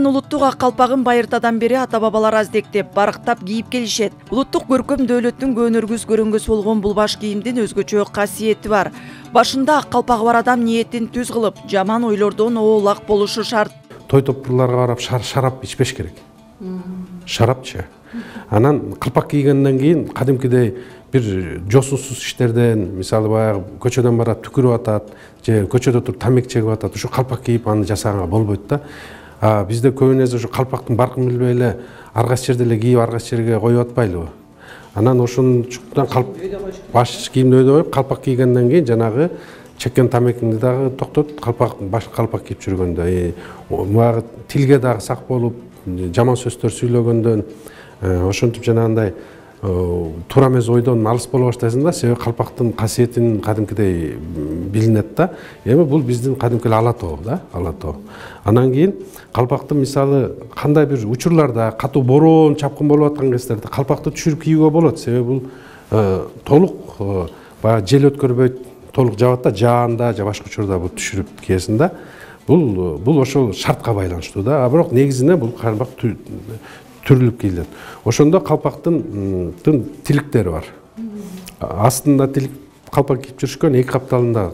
Кыргыздардын улуттук ак калпагын байыртадан бери ата-бабалар аздектеп, барактап кийип келишет. Улуттук көркөм дөөлөттүн көнөргүс көрөнгөсү болгон бул баш кийимдин өзгөчө касиети бар. Башында ак калпагы бар адам ниетин түз кылып, жаман ойлордон оолак болушу шарт. Той топтурларга барып шарап ичпеш керек. Шарапчы. Анан калпак кийгенден кийин кадимкидей бир жосунсуз иштерден, мисалы баягы көчөдөн барып түкүрүп атат, же көчөдө туруп тамек чегип атат, ушу калпак кийип аны жасаганга болбойт да. Бизде көбүнесе ушу калпактын баркын билбей эле ар кайсы жерде эле кийип ар кайсы жерге коюп атпайлыбы? Анан ошондуктан баш кийимди өйдө коюп, калпак кийгенден кийин жанагы чеккен тамекиңди дагы токтотуп, баш калпак кийип жүргөндө, баягы тилге дагы сак болуп, жаман сөздөр сүйлөгөндөн, ошентип жанагындай туура эмес ойдон алыс боло баштайсың да, себеби калпактын касиетин кадимкидей билинет да. Эми бул биздин кадимки ала тоо да, ала тоо. Анан кийин калпакты мисалы кандай бир учурларда катуу бороон, чапкын болуп аткан кездерде калпакты түшүрүп кийүүгө болот, себеби бул толук баягы жел өткөрбөйт, толук жабат да, жаанда же башка учурда бул түшүрүп кийесиң да. Бул ошол шартка байланыштуу да, бирок негизинен бул калпак түрүлүп кийилет. Ошондо калпактын тиликтери бар. Астында тилик калпак кийип жүрүшкөн, эки капталында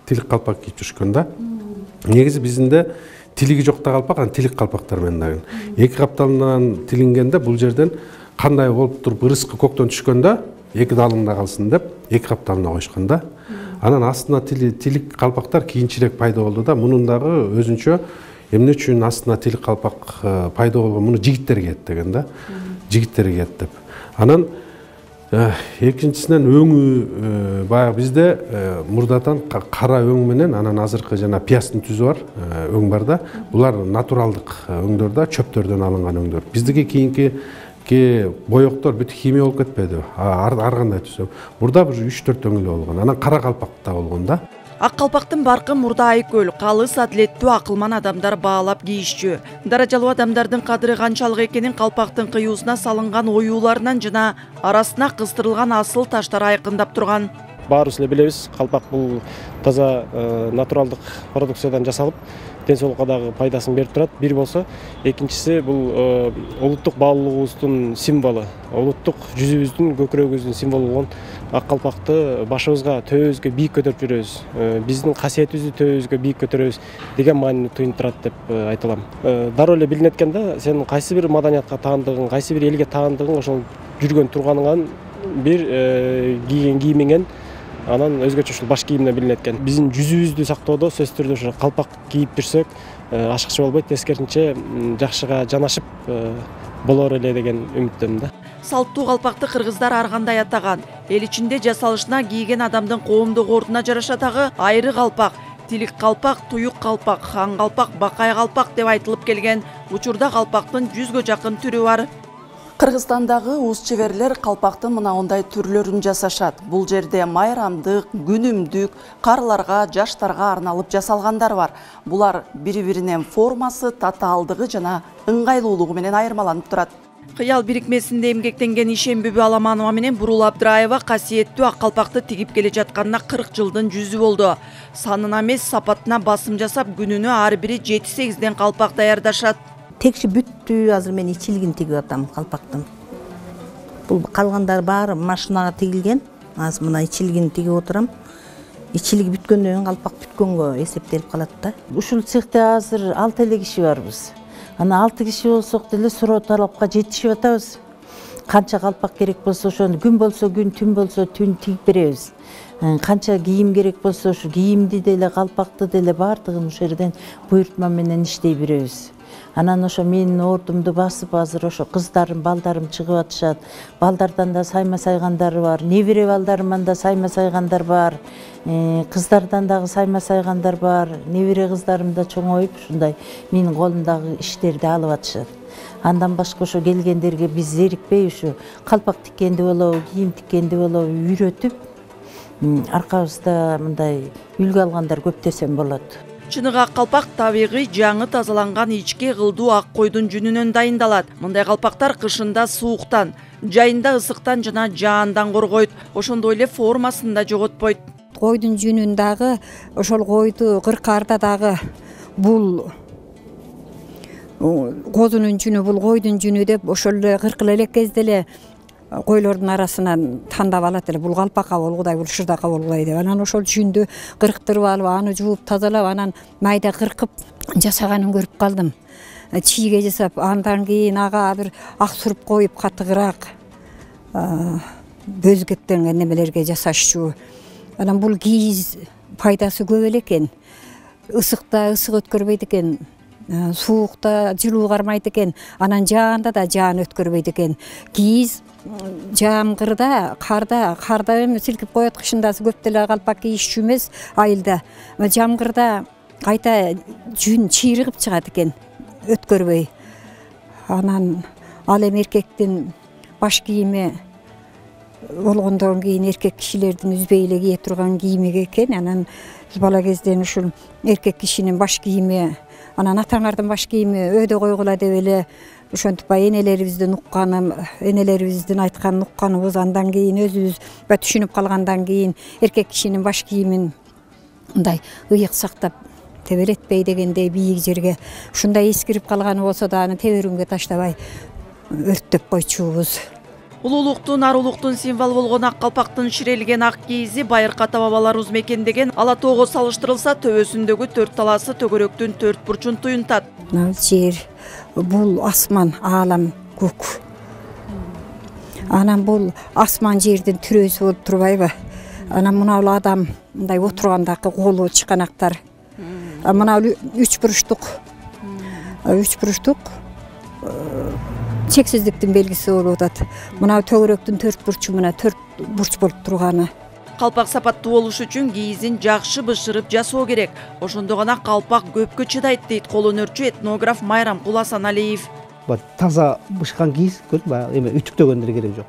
тилик калпак кийип жүрүшкөн да. Негизи бизинде тилиги жок да калпак, анан тилик калпактар менен дагы. Эки капталынан тилингенде бул жерден кандай болуп туруп ырыскы көктөн түшкөндө эки далыңда калсын деп эки капталына коюшкан да. Анан астына тилик калпактар кийинчерээк пайда болду да. Мунун дагы өзүнчө эмне үчүн астына тилик калпак пайда болгон, муну жигиттер кийет деген да. Жигиттер кийет деп. Анан экинчисинен өңү, баягы бизде мурдадан кара өң менен анан азыркы жана пиястын түзү бар, өң бар да. Булар натуралдык өңдөр да, чөптөрдөн алынган өңдөр. Биздики кийинки боектор бүт химия болуп кетпеди. Ар кандай түзү. Мурда бир 3-4 өң эле болгон. Анан кара калпак да болгон да. Ак калпактын баркы мурда айкөл, калыс, адилеттүү, акылман адамдар баалап кийишчү. Даражалуу адамдардын кадыры канчалык экенин калпактын кыюусуна салынган оюуларынан жана арасына кыстырылган асыл таштар айкындап турган. Баарыбыз эле билебиз, калпак бул таза натуралдык продукциядан жасалып, ден соолукка дагы пайдасын берип турат. Бир болсо, экинчиси бул улуттук баалуулугубуздун символу, улуттук жүзүбүздүн, көкүрөгүбүздүн символу болгон ак калпакты башыбызга, төбөбүзгө бийик көтөрүп жүрөбүз. Биздин касиетибизди төбөбүзгө бийик көтөрөбүз деген маанини туюнуп турат деп айта алам. Дароо эле билине экен да, сен кайсы бир маданиятка таандыгың, кайсы бир элге таандыгың, ошол жүргөн турганыңан бир кийген кийимиңен анан өзгөчө ушул баш кийимден билинет экен. Биздин жүзүбүздү сактоодо сөзсүз түрдө ошо калпак кийип жүрсөк, ашыкчы болбойт, тескерисинче жакшыга жанашып болор эле деген үмүттөмүн да. Салттуу калпакты кыргыздар ар кандай атаган. Эл ичинде жасалышына кийген адамдын коомдук ордуна жараша дагы айры калпак, тилик калпак, туюк калпак, хан калпак, бакай калпак деп айтылып келген. Учурда калпактын 100гө жакын түрү бар. Кыргызстандагы уз чеберлер калпактын мына ондай түрлөрүн жасашат. Бул жерде майрамдык, күнүмдүк, карларга, жаштарга арналып жасалгандар бар. Булар бири-биринен формасы, татаалдыгы жана ыңгайлуулугу менен айырмаланып турат. Кыял бирикмесинде эмгектенген Ишембүбү Аламанова менен Бурул Абдыраева касиеттүү ак калпакты тигип келе жатканына 40 жылдын жүзү болду. Санына эмес, сапатына басым жасап, күнүнө ар бири 7-8ден калпак даярдашат. Текши бүттү, азыр мен ичилигин тигип атам калпактын. Бул калгандары баары машинага тигилген. Азыр мына ичилигин тигип отурам. Ичилиги бүткөндөн кийин калпак бүткөнгө эсептелип калат да. Ушул цехте азыр 6 эле киши барбыз. Ана 6 киши болсок деле суроо талапка жетишип атабыз. Канча калпак керек болсо ошону күн болсо күн, түн болсо түн тигип беребиз. Канча кийим керек болсо ушу кийимди деле, калпакты деле баардыгын ошол жерден буйртма менен иштей беребиз. Анан ошо менин ордумду басып азыр ошо кыздарым, балдарым чыгып атышат. Балдардан да сайма сайгандары бар, небере балдарыман да сайма сайгандар бар. Кыздардан дагы сайма сайгандар бар. Небере кыздарым да чоңоюп ушундай менин колумдагы иштерди алып атышат. Андан башка ошо келгендерге биз зерикпей ушу калпак тиккенди болобу, кийим тиккенди болобу үйрөтүп, аркабызда мындай үлгү алгандар көп десем болот. Чыныгы ак калпак табигый жаңы тазаланган ичке кылдуу ак койдун жүнүнөн дайындалат. Мындай калпактар кышында сууктан, жайында ысыктан жана жаандан коргойт. Ошондой эле формасын да жоготпойт. Койдун жүнүн дагы ошол койду кыркаарда дагы бул Козунун жүнү бул койдун жүнү деп ошол эле 40 элек кезде эле койлордун арасынан тандап алат эле. Бул калпакка болгудай, бул шырдакка болгудай деп. Анан ошол жүндү кырктырып алып, аны жууп тазалап, анан майда кыркып жасаганын көрүп калдым. Чийге жасап, андан кийин ага бир ак суруп коюп катыгыраак бөлгөттөнгөн немелерге жасашчу. Анан бул кийиз пайдасы көп эле экен. Ысыкта ысык өткөрбөйт экен. Суукта жылуу кармайт экен. Анан жаанда да жаан өткөрбөйт экен. Кийиз жамгырда, карда эми силкип коет, кышында көп деле калпак кийишчү эмес, айылда. Жамгырда кайта жүн чыйрыгып чыгат экен, өткөрбөй. Анан ал эми эркектин баш кийими болгондон кийин эркек кишилердин үзбөй эле кие турган кийими экен. Анан бала кезден ушул эркек кишинин баш кийими, анан атаңардын баш кийими өйдө койгула деп эле ошентип энелерибиздин укканы, энелерибиздин айтканын укканыбыз, андан кийин өзүбүз түшүнүп калгандан кийин эркек кишинин баш кийимин мындай ыйык сактап тебелетпей дегендей бийик жерге ушундай эскирип калганы болсо да аны теберуңгө таштабай өрттөп койчубуз. Улуулуктун, арулуктун символу болгон ак калпактын ширелген ак кийизи байыркы ата бабаларыбыз мекендеген Ала тоого салыштырылса, төбөсүндөгү 4 талаасы төгөрөктүн 4 бурчун туюнтат. Жер, бул асман, аалам, көк. Анан бул асман жердин түрөөсү болуп турбайбы? Анан мына адам мындай отургандагы колу чыканактар. Мына 3 бурчтук. 3 бурчтук чексиздиктин белгиси болуп атат. Мына төгөрөктүн 4 бурчу мына 4 бурч болуп турганы. Калпак сапаттуу болуш үчүн кийизин жакшы бышырып жасоо керек. Ошондо гана калпак көпкө чыдайт дейт кол өнөрчү этнограф Майрамкул Асаналиев. Таза бышкан кийиз көрүп, эме үтүктөгөн деле керек жок.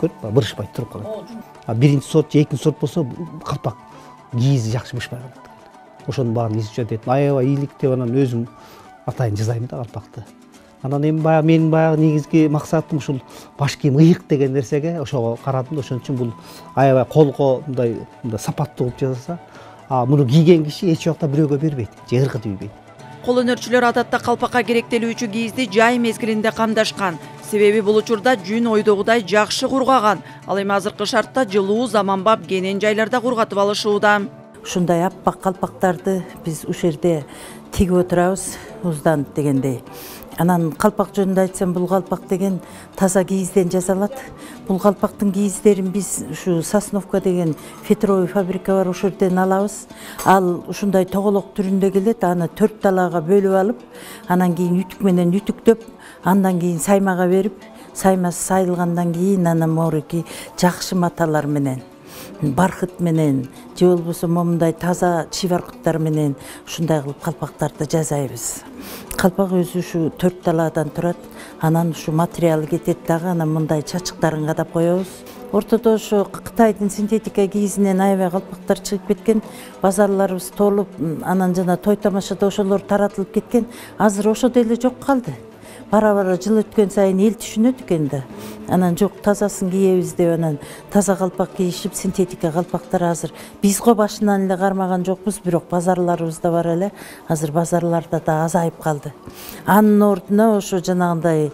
Көрүп, бырышпай туруп калат. Биринчи сорт, экинчи сорт болсо калпак кийизи жакшы бышпай калат. Ошонун баарын изучать этип, аябай ийгилик деп анан өзүм атайын жасайм да калпакты. Анан эми менин негизги максатым ушул баш кийим ыйык деген нерсеге ошого карадым да, ошон үчүн бул аябай колго мындай сапаттуу кылып жасаса, муну кийген киши эч убакта бирөөгө бербейт, же ыргы тийбейт. Кол өнөрчүлөр адатта калпакка керектелүүчү кийизди жай мезгилинде камдашкан. Себеби бул учурда жүн ойдогудай жакшы кургаган. Ал эми азыркы шартта жылуу, заманбап кенен жайларда кургатып алышууда. Ушундай аппак калпактарды биз ушул жерде тигип отурабыз, уздан дегендей. Анан калпак жөнүндө айтсам, бул калпак деген таза кийизден жасалат. Бул калпактын кийиздерин биз ушу Сосновка деген фетровый фабрика бар, ошол жерден алабыз. Ал ушундай тоголок түрүндө келет, аны 4 талаага бөлүп алып, анан кийин үтүк менен үтүктөп, андан кийин саймага берип, саймасы сайылгандан кийин анан морики жакшы маталар менен, бархыт менен, же болбосо момундай таза чибаркыттар менен ушундай кылып калпактарды жасайбыз. Калпак өзү ушу 4 талаадан турат, анан ушу материалы кетет дагы, анан мындай чачыктарын кадап коебуз. Ортодо ошо Кытайдын синтетика кийизинен аябай калпактар чыгып кеткен, базарларыбыз толуп, анан жана той тамашада ошолор таратылып кеткен. Азыр ошо деле жок калды. Бара-бара жыл өткөн сайын эл түшүнөт экен да. Анан жок, тазасын кийебиз деп анан таза калпак кийишип, синтетика калпактар азыр биз го башынан эле кармаган жокпуз, бирок базарларыбызда бар эле. Азыр базарларда да азайып калды. Анын ордуна ошо жанагындай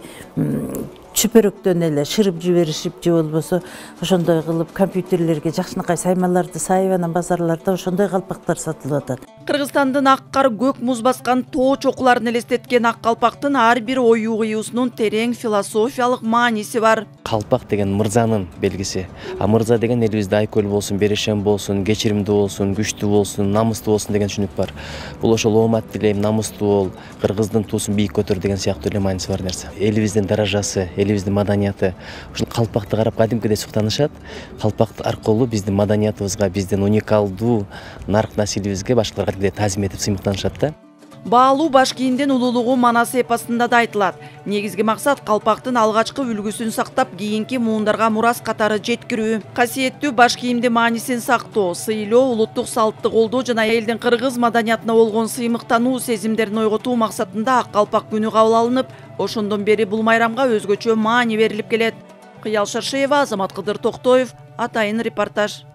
чүпөрөктөн эле шырып жиберишип, же болбосо ошондой кылып компьютерлерге жакшынакай саймаларды сайып, анан базарларда ошондой калпактар сатылып атат. Кыргызстандын ак кар көк муз баскан тоо чокуларын элестеткен ак калпактын ар бир ою кыюусунун терең философиялык мааниси бар. Калпак деген мырзанын белгиси. Мырза деген элибизде айкөл болсун, берешем болсун, кечиримдүү болсун, күчтүү болсун, намыстуу болсун деген түшүнүк бар. Бул ошол оомат тилейм, намыстуу бол, кыргыздын туусун бийик көтөр деген сыяктуу эле мааниси бар нерсе. Элибиздин даражасы, элибиздин маданияты ушул калпакты карап кадимкидей суктанышат. Калпак аркылуу биздин маданиятыбызга, биздин уникалдуу нарк насилибизге башкалар кадимкидей таазим этип сыймыктанышат да. Баалуу баш кийимдин улуулугу Манас эпосунда да айтылат. Негизги максат калпактын алгачкы үлгүсүн сактап, кийинки муундарга мурас катары жеткирүү. Касиеттүү баш кийимдин маанисин сактоо, сыйлоо, улуттук салтты колдоо жана элдин кыргыз маданиятына болгон сыймыктануу сезимдерин ойготуу максатында ак калпак күнү кабыл алынып, ошондон бери бул майрамга өзгөчө маани берилип келет. Кыял Шаршеева, Азамат Кыдыр Токтоев, Атайын репортаж.